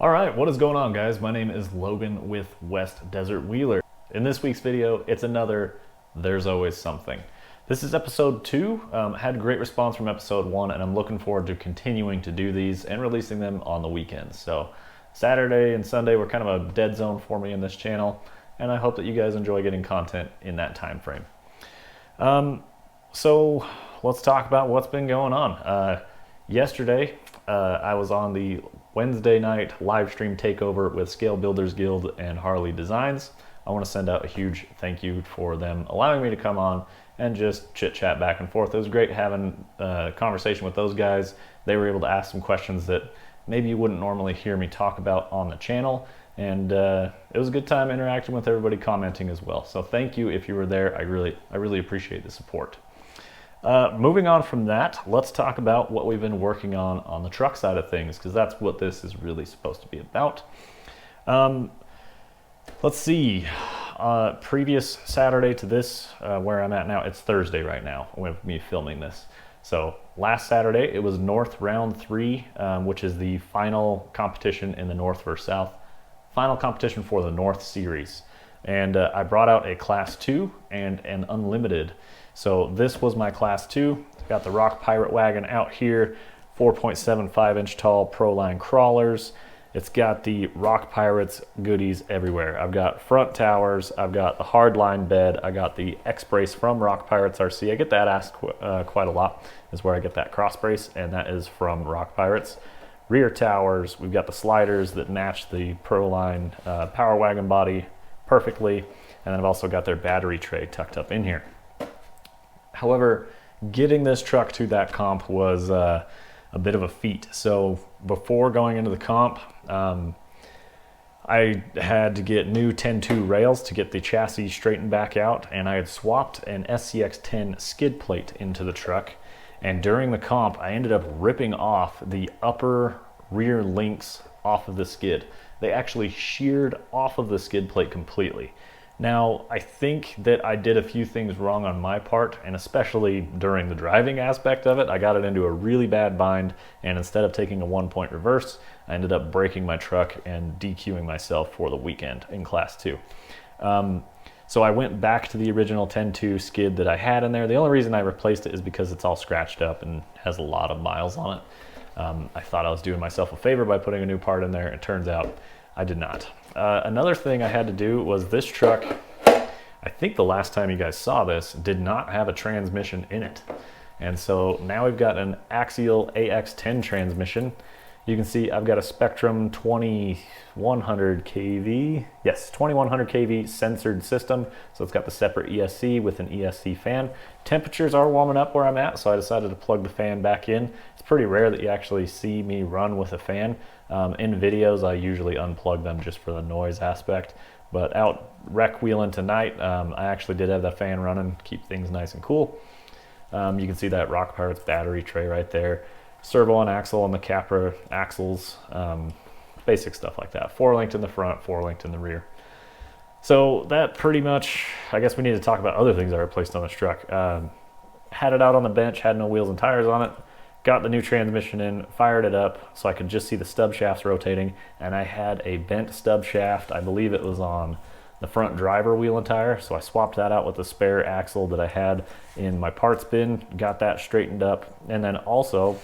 All right, what is going on, guys? My name is Logan with West Desert Wheeler. In this week's video, it's another There's Always Something. This is episode 2. Had great response from episode 1, and I'm looking forward to continuing to do these and releasing them on the weekends. So Saturday and Sunday were kind of a dead zone for me in this channel, and I hope that you guys enjoy getting content in that time frame. So let's talk about what's been going on. Yesterday, I was on the Wednesday night live stream takeover with Scale Builders Guild and Harley Designs. I want to send out a huge thank you for them allowing me to come on and just chit chat back and forth. It was great having a conversation with those guys. They were able to ask some questions that maybe you wouldn't normally hear me talk about on the channel. And it was a good time interacting with everybody, commenting as well. So thank you if you were there. I really appreciate the support. Moving on from that, let's talk about what we've been working on the truck side of things, because that's what this is really supposed to be about. Let's see, previous Saturday to this, where I'm at now, it's Thursday right now with me filming this. So last Saturday, it was North Round 3, which is the final competition in the North versus South, final competition for the North Series. And I brought out a Class 2 and an Unlimited. So this was my Class 2. Got the Rock Pirate wagon out here, 4.75 inch tall Proline crawlers. It's got the Rock Pirates goodies everywhere. I've got front towers, I've got the hardline bed, I got the X-Brace from Rock Pirates RC. I get that asked quite a lot, is where I get that cross brace, and that is from Rock Pirates. Rear towers, we've got the sliders that match the Proline Power Wagon body perfectly, and then I've also got their battery tray tucked up in here. However, getting this truck to that comp was a bit of a feat. So before going into the comp, I had to get new 10.2 rails to get the chassis straightened back out, and I had swapped an SCX-10 skid plate into the truck. And during the comp, I ended up ripping off the upper rear links off of the skid. They actually sheared off of the skid plate completely. Now, I think that I did a few things wrong on my part, and especially during the driving aspect of it. I got it into a really bad bind, and instead of taking a 1-point reverse, I ended up breaking my truck and DQing myself for the weekend in Class 2. So I went back to the original 10.2 skid that I had in there. The only reason I replaced it is because it's all scratched up and has a lot of miles on it. I thought I was doing myself a favor by putting a new part in there. It turns out I did not. Another thing I had to do was this truck, I think the last time you guys saw this, did not have a transmission in it. And so now we've got an Axial AX10 transmission. You can see I've got a Spectrum 2100 kV. Yes, 2100 kV censored system. So it's got the separate ESC with an ESC fan. Temperatures are warming up where I'm at, so I decided to plug the fan back in. It's pretty rare that you actually see me run with a fan. In videos, I usually unplug them just for the noise aspect. But out rec wheeling tonight, I actually did have that fan running, keep things nice and cool. You can see that Rock Pirates battery tray right there. Servo and axle on the Capra axles, basic stuff like that. 4-linked in the front, 4-linked in the rear. So that pretty much, I guess we need to talk about other things I replaced on this truck. Had it out on the bench, had no wheels and tires on it, got the new transmission in, fired it up so I could just see the stub shafts rotating, and I had a bent stub shaft. I believe it was on the front driver wheel and tire, so I swapped that out with the spare axle that I had in my parts bin, got that straightened up, and then also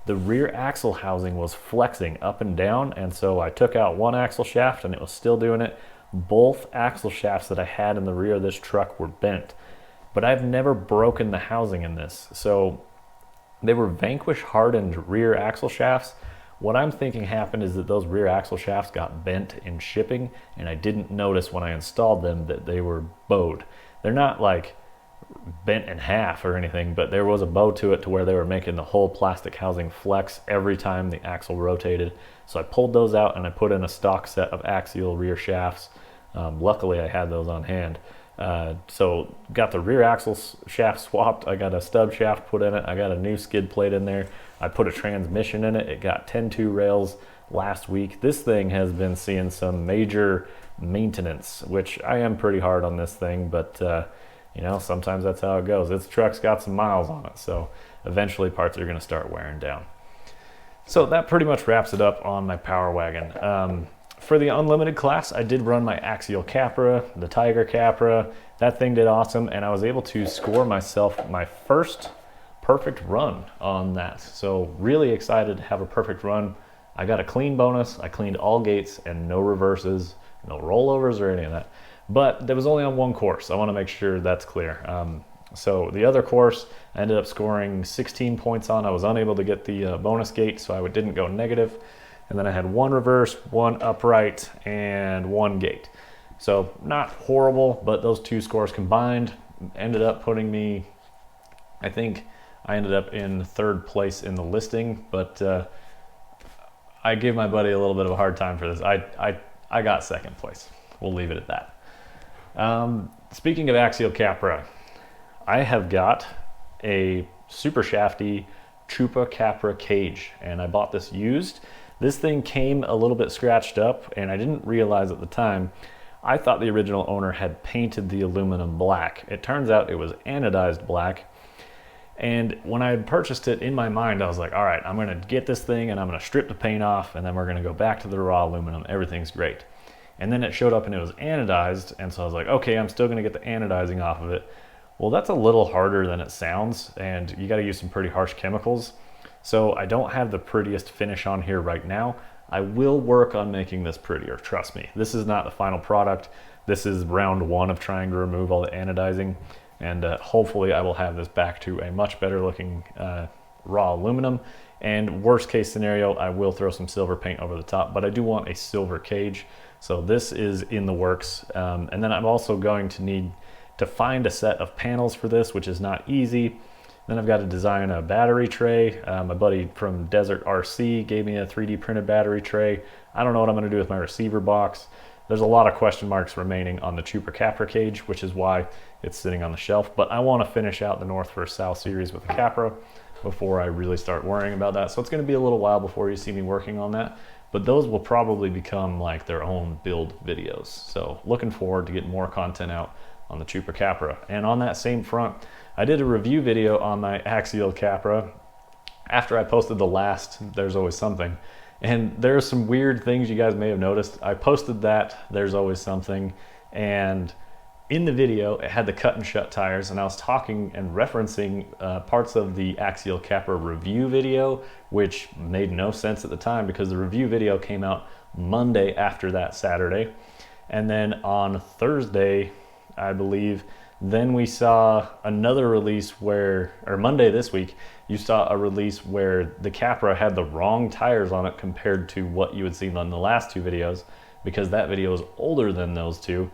the rear axle housing was flexing up and down, and so I took out one axle shaft and it was still doing it. Both axle shafts that I had in the rear of this truck were bent, but I've never broken the housing in this. So they were Vanquish hardened rear axle shafts. What I'm thinking happened is that those rear axle shafts got bent in shipping, and I didn't notice when I installed them that they were bowed. They're not like bent in half or anything, but there was a bow to it to where they were making the whole plastic housing flex every time the axle rotated. So I pulled those out and I put in a stock set of axial rear shafts. Luckily I had those on hand. So got the rear axle shaft swapped. I got a stub shaft put in it. I got a new skid plate in there. I put a transmission in it. It got 10.2 rails last week. This thing has been seeing some major maintenance, which I am pretty hard on this thing, but you know, sometimes that's how it goes. This truck's got some miles on it, so eventually parts are going to start wearing down. So that pretty much wraps it up on my Power Wagon. For the unlimited class, I did run my Axial Capra, the Tiger Capra. That thing did awesome, and I was able to score myself my first perfect run on that. So really excited to have a perfect run. I got a clean bonus. I cleaned all gates and no reverses, no rollovers or any of that. But that was only on one course. I want to make sure that's clear. So the other course, I ended up scoring 16 points on. I was unable to get the bonus gate, so I didn't go negative. And then I had one reverse, one upright, and one gate. So not horrible, but those two scores combined ended up putting me, I think I ended up in third place in the listing, but I gave my buddy a little bit of a hard time for this. I got second place. We'll leave it at that. Speaking of Axial Capra, I have got a super shafty Troopa Capra cage, and I bought this used. This thing came a little bit scratched up, and I didn't realize at the time. I thought the original owner had painted the aluminum black. It turns out it was anodized black. And when I had purchased it, in my mind, I was like, all right, I'm gonna get this thing and I'm gonna strip the paint off, and then we're gonna go back to the raw aluminum. Everything's great. And then it showed up and it was anodized, and so I was like, okay, I'm still gonna get the anodizing off of it. Well, that's a little harder than it sounds, and you gotta use some pretty harsh chemicals. So I don't have the prettiest finish on here right now. I will work on making this prettier, trust me. This is not the final product. This is round one of trying to remove all the anodizing, and hopefully I will have this back to a much better looking raw aluminum. And worst case scenario, I will throw some silver paint over the top, but I do want a silver cage. So this is in the works. And then I'm also going to need to find a set of panels for this, which is not easy. Then I've got to design a battery tray. My buddy from Desert RC gave me a 3D printed battery tray. I don't know what I'm gonna do with my receiver box. There's a lot of question marks remaining on the Troopa Capra cage, which is why it's sitting on the shelf. But I want to finish out the North vs. South series with the Capra before I really start worrying about that. So it's going to be a little while before you see me working on that. But those will probably become like their own build videos. So looking forward to getting more content out on the Troopa Capra. And on that same front, I did a review video on my Axial Capra after I posted the last There's Always Something. And there's some weird things you guys may have noticed. I posted that There's Always Something, and in the video it had the cut and shut tires, and I was talking and referencing parts of the Axial Capra review video, which made no sense at the time because the review video came out Monday after that Saturday. And then on Thursday, I believe, then we saw another release where, or Monday this week, you saw a release where the Capra had the wrong tires on it compared to what you had seen on the last two videos, because that video is older than those two.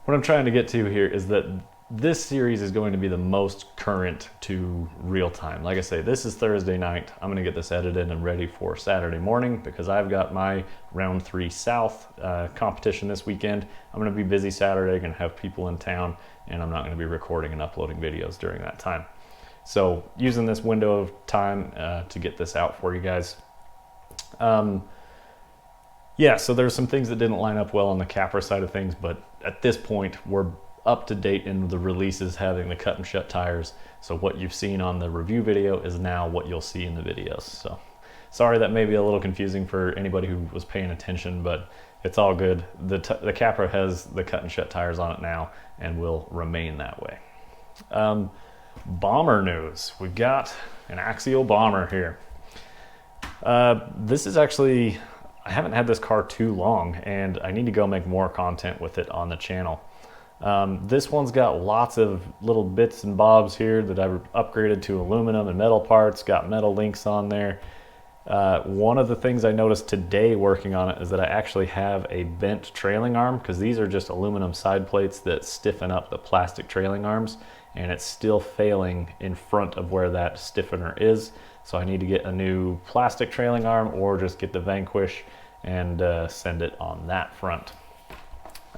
What I'm trying to get to here is that this series is going to be the most current to real time. Like I say, this is Thursday night. I'm gonna get this edited and ready for Saturday morning because I've got my round 3 South competition this weekend. I'm gonna be busy Saturday, gonna have people in town, and I'm not gonna be recording and uploading videos during that time. So using this window of time to get this out for you guys. Yeah, so there's some things that didn't line up well on the Capra side of things, but at this point, we're up to date in the releases having the cut and shut tires. So what you've seen on the review video is now what you'll see in the videos. So sorry that may be a little confusing for anybody who was paying attention, but it's all good. The Capra has the cut and shut tires on it now and will remain that way. Bomber news. We've got an Axial Bomber here. This is actually, I haven't had this car too long, and I need to go make more content with it on the channel. This one's got lots of little bits and bobs here that I've upgraded to aluminum and metal parts, got metal links on there. One of the things I noticed today working on it is that I actually have a bent trailing arm, because these are just aluminum side plates that stiffen up the plastic trailing arms, and it's still failing in front of where that stiffener is. So I need to get a new plastic trailing arm or just get the Vanquish and send it on that front.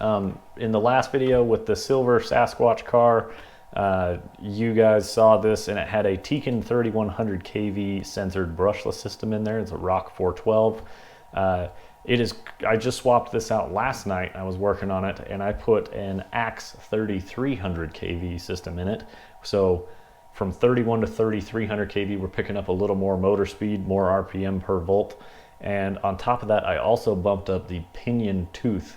In the last video with the silver Sasquatch car, you guys saw this, and it had a Tekin 3100 kV censored brushless system in there. It's a Rock 412. I just swapped this out last night. I was working on it, and I put an AXE 3300 kV system in it. So from 31 to 3300 kV, we're picking up a little more motor speed, more RPM per volt. And on top of that, I also bumped up the pinion tooth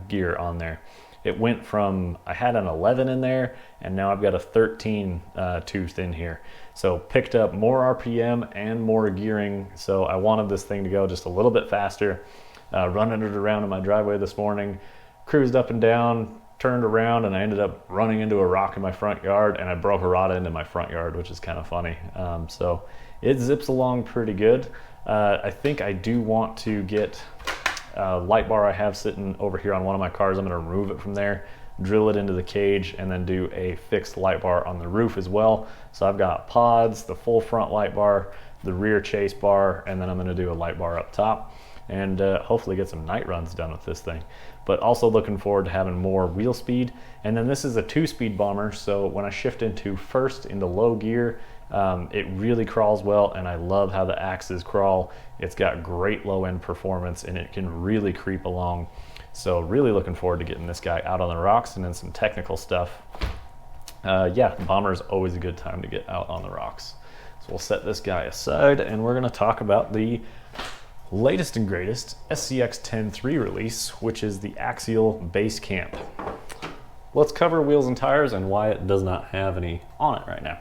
gear on there. It went from, I had an 11 in there, and now I've got a 13 tooth in here. So picked up more RPM and more gearing. So I wanted this thing to go just a little bit faster. Running it around in my driveway this morning, cruised up and down, turned around, and I ended up running into a rock in my front yard, and I broke a rod end in my front yard, which is kind of funny. So it zips along pretty good. I think I do want to get a light bar I have sitting over here on one of my cars. I'm going to remove it from there, drill it into the cage, and then do a fixed light bar on the roof as well. So I've got pods, the full front light bar, the rear chase bar, and then I'm going to do a light bar up top, and hopefully get some night runs done with this thing. But also looking forward to having more wheel speed. And then this is a 2-speed bomber, so when I shift into first into low gear, it really crawls well, and I love how the axes crawl. It's got great low end performance, and it can really creep along. So really looking forward to getting this guy out on the rocks and then some technical stuff. Yeah, bomber is always a good time to get out on the rocks. So we'll set this guy aside, and we're gonna talk about the latest and greatest SCX 10.3 release, which is the Axial Basecamp. Let's cover wheels and tires and why it does not have any on it right now.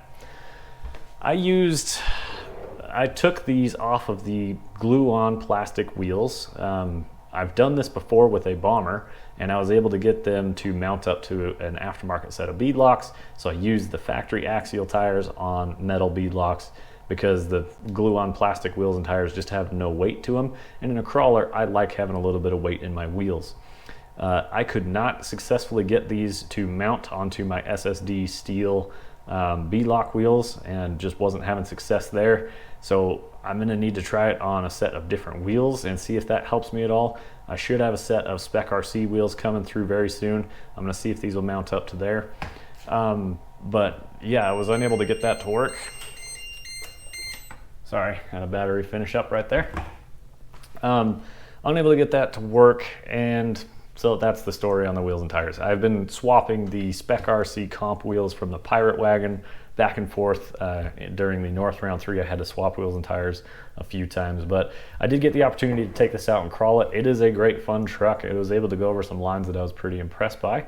I took these off of the glue-on plastic wheels. I've done this before with a bomber, and I was able to get them to mount up to an aftermarket set of bead locks. So I used the factory axial tires on metal bead locks because the glue-on plastic wheels and tires just have no weight to them. And in a crawler, I like having a little bit of weight in my wheels. I could not successfully get these to mount onto my SSD steel bead lock wheels, and just wasn't having success there. So I'm going to need to try it on a set of different wheels and see if that helps me at all. I should have a set of Spec RC wheels coming through very soon. I'm going to see if these will mount up to there. But yeah, I was unable to get that to work. Sorry, had a battery finish up right there. Unable to get that to work, and so that's the story on the wheels and tires. I've been swapping the Spec RC comp wheels from the Pirate Wagon back and forth. During the North Round 3, I had to swap wheels and tires a few times, but I did get the opportunity to take this out and crawl it. It is a great fun truck. It was able to go over some lines that I was pretty impressed by.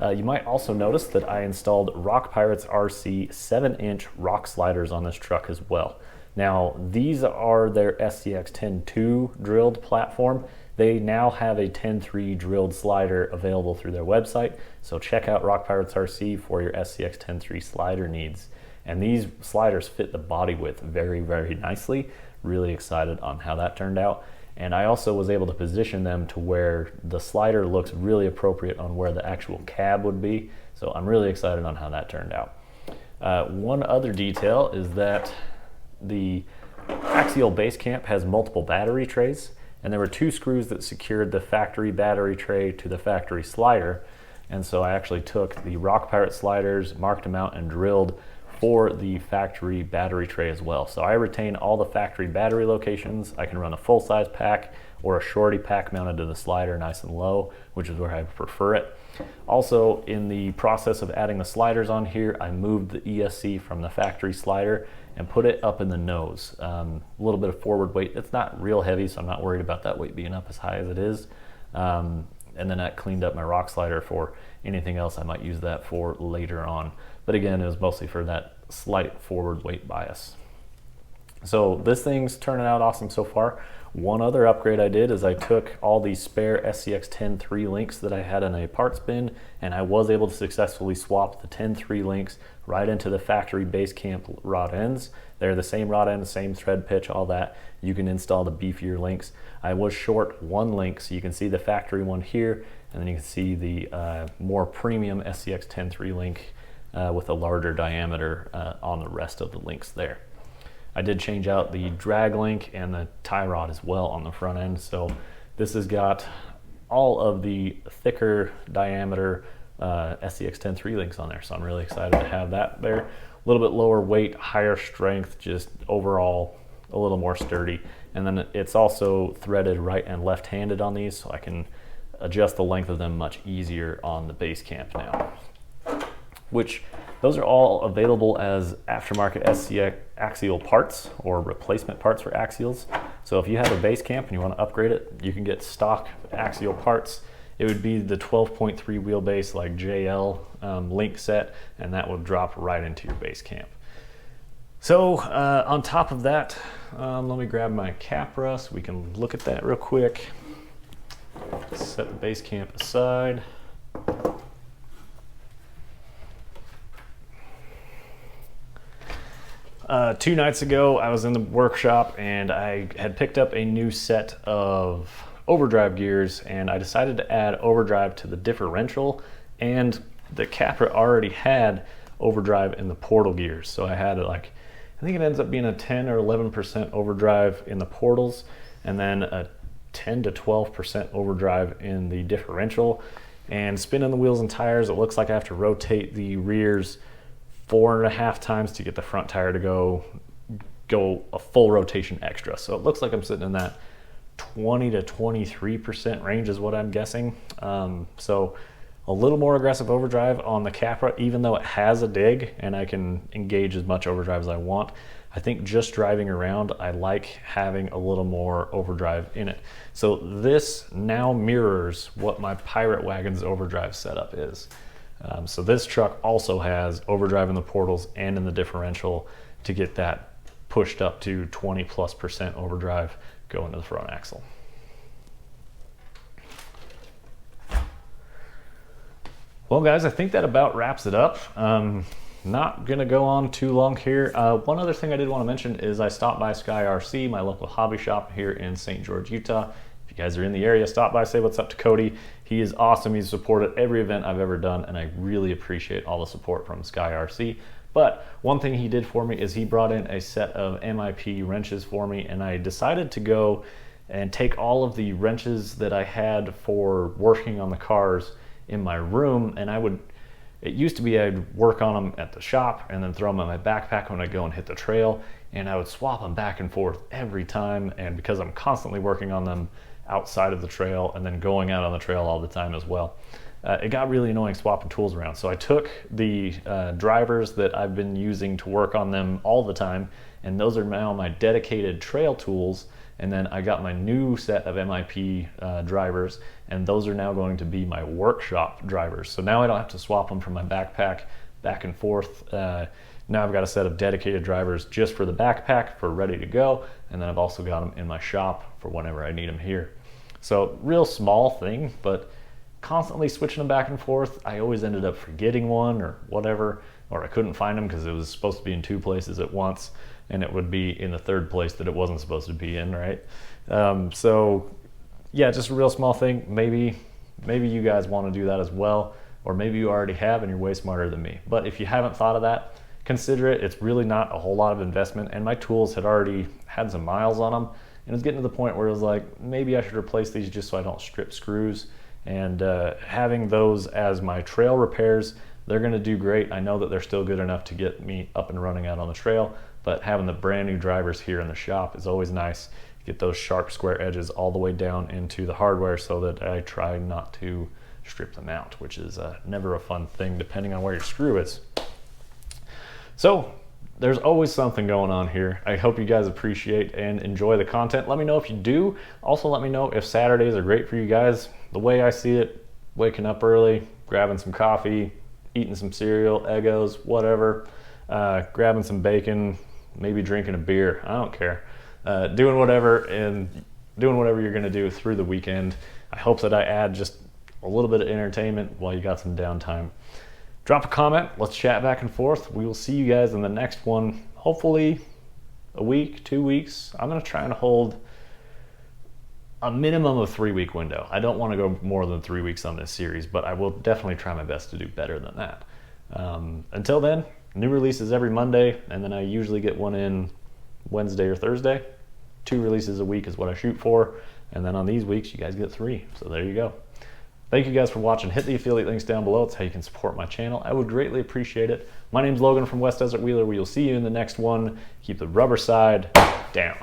You might also notice that I installed Rock Pirates RC 7-inch rock sliders on this truck as well. Now, these are their SCX 10.2 drilled platform. They now have a 10.3 drilled slider available through their website, so check out Rock Pirates RC for your SCX 10.3 slider needs. And these sliders fit the body width very, very nicely. Really excited on how that turned out. And I also was able to position them to where the slider looks really appropriate on where the actual cab would be. So I'm really excited on how that turned out. One other detail is that the Axial Basecamp has multiple battery trays, and there were 2 screws that secured the factory battery tray to the factory slider. And so I actually took the Rock Pirate sliders, marked them out, and drilled for the factory battery tray as well. So I retain all the factory battery locations. I can run a full-size pack or a shorty pack mounted to the slider nice and low, which is where I prefer it. Also, in the process of adding the sliders on here, I moved the ESC from the factory slider and put it up in the nose. A little bit of forward weight. It's not real heavy, so I'm not worried about that weight being up as high as it is. And then I cleaned up my rock slider for anything else I might use that for later on. But again, it was mostly for that slight forward weight bias. So this thing's turning out awesome so far. One other upgrade I did is I took all these spare SCX 10.3 links that I had in a parts bin, and I was able to successfully swap the 10.3 links right into the factory Basecamp rod ends. They're the same rod end, the same thread pitch, all that. You can install the beefier links. I was short 1 link, so you can see the factory one here, and then you can see the more premium SCX 10.3 link with a larger diameter on the rest of the links there. I did change out the drag link and the tie rod as well on the front end. So this has got all of the thicker diameter SCX 10.3 links on there. So I'm really excited to have that there. A little bit lower weight, higher strength, just overall a little more sturdy. And then it's also threaded right and left-handed on these, so I can adjust the length of them much easier on the Basecamp now. Which Those are all available as aftermarket SCX axial parts or replacement parts for axials. So if you have a Basecamp and you want to upgrade it, you can get stock axial parts. It would be the 12.3 wheelbase like JL link set, and that would drop right into your Basecamp. So on top of that, let me grab my Capra so we can look at that real quick. Set the Basecamp aside. 2 nights ago, I was in the workshop and I had picked up a new set of overdrive gears, and I decided to add overdrive to the differential, and the Capra already had overdrive in the portal gears. So I had I think it ends up being a 10 or 11% overdrive in the portals, and then a 10 to 12% overdrive in the differential. And spinning the wheels and tires, it looks like I have to rotate the rears 4.5 times to get the front tire to go a full rotation extra. So it looks like I'm sitting in that 20 to 23% range is what I'm guessing. So a little more aggressive overdrive on the Capra, even though it has a dig and I can engage as much overdrive as I want. I think just driving around, I like having a little more overdrive in it. So this now mirrors what my Pirate Wagon's overdrive setup is. So this truck also has overdrive in the portals and in the differential to get that pushed up to 20+% overdrive going to the front axle. Well guys, I think that about wraps it up. Not gonna go on too long here. One other thing I did want to mention is I stopped by Sky RC, my local hobby shop here in St. George, Utah. If you guys are in the area, stop by, say what's up to Cody. He is awesome. He's supported every event I've ever done, and I really appreciate all the support from Sky RC. But one thing he did for me is he brought in a set of MIP wrenches for me, and I decided to go and take all of the wrenches that I had for working on the cars in my room, and it used to be I'd work on them at the shop and then throw them in my backpack when I go and hit the trail, and I would swap them back and forth every time. And because I'm constantly working on them outside of the trail and then going out on the trail all the time as well, it got really annoying swapping tools around. So I took the drivers that I've been using to work on them all the time, and those are now my dedicated trail tools. And then I got my new set of MIP drivers, and those are now going to be my workshop drivers. So now I don't have to swap them from my backpack back and forth. Now I've got a set of dedicated drivers just for the backpack for ready to go, and then I've also got them in my shop for whenever I need them here. So real small thing, but constantly switching them back and forth, I always ended up forgetting one or whatever, or I couldn't find them because it was supposed to be in 2 places at once, and it would be in the 3rd place that it wasn't supposed to be in, right? So yeah, just a real small thing. Maybe you guys want to do that as well, or maybe you already have and you're way smarter than me. But if you haven't thought of that, consider it. It's really not a whole lot of investment, and my tools had already had some miles on them, and it was getting to the point where it was like, maybe I should replace these just so I don't strip screws. And having those as my trail repairs, they're going to do great. I know that they're still good enough to get me up and running out on the trail, but having the brand new drivers here in the shop is always nice. Get those sharp square edges all the way down into the hardware so that I try not to strip them out, which is never a fun thing depending on where your screw is. So there's always something going on here. I hope you guys appreciate and enjoy the content. Let me know if you do. Also let me know if Saturdays are great for you guys. The way I see it, waking up early, grabbing some coffee, eating some cereal, Eggos, whatever, grabbing some bacon, maybe drinking a beer, I don't care. Doing whatever you're gonna do through the weekend. I hope that I add just a little bit of entertainment while you got some downtime. Drop a comment, let's chat back and forth. We will see you guys in the next one, hopefully a week, 2 weeks. I'm gonna try and hold a minimum of 3-week window. I don't wanna go more than 3 weeks on this series, but I will definitely try my best to do better than that. Until then, new releases every Monday, and then I usually get one in Wednesday or Thursday. 2 releases a week is what I shoot for, and then on these weeks you guys get 3. So there you go. Thank you guys for watching. Hit the affiliate links down below. It's how you can support my channel. I would greatly appreciate it. My name's Logan from West Desert Wheeler. We will see you in the next one. Keep the rubber side down.